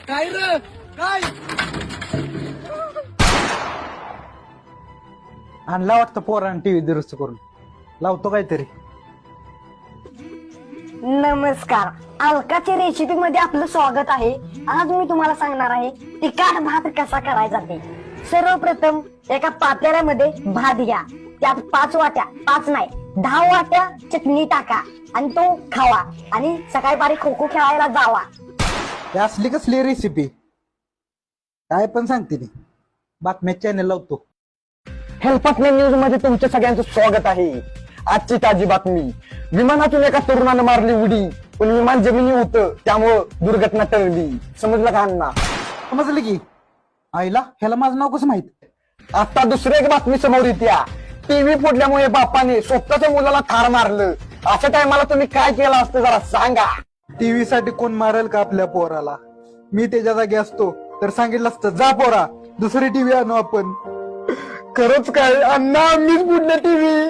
काय र काय आणला वाटतं पोरानं टीव्ही दुरुस्त करून लावतो काहीतरी. नमस्कार, अलकाच्या रेसिपी मध्ये आपलं स्वागत आहे. आज मी तुम्हाला सांगणार आहे तिखट भात कसा करायचा ते. सर्वप्रथम एका पातेल्यामध्ये भात घ्या, त्यात 5 वाट्या 5 नाही 10 वाट्या चटणी टाका आणि तो खावा आणि सकाळी बारीक खो खो खेळायला जावा. हे असली कसली रेसिपी काय पण सांगते ती. बातम्या चॅनल लावतो. हेल्पटने न्यूज मध्ये तुमच्या सगळ्यांचं स्वागत आहे. आजची ताजी बातमी, विमानातून एका तरुणानं मारली उडी, पण विमान जमिनी होतं त्यामुळं दुर्घटना टळली. समजलं का अण्णा? समजलं की आईला ह्याला माझं नाव कसं माहित. आता दुसरी एक बातमी समोर येते. टीव्ही फोडल्यामुळे बापाने स्वतःच्या मुलाला ठार मारलं. अशा टायमाला तुम्ही काय केलं असतं जरा सांगा. टीव्ही साठी कोण मारेल का आपल्या पोराला. मी त्याच्या जागी असतो तर सांगितलं असतं जा पोरा दुसरी टीव्ही आणू आपण. खरंच काय अण्णा, मीच फोडलं टीव्ही.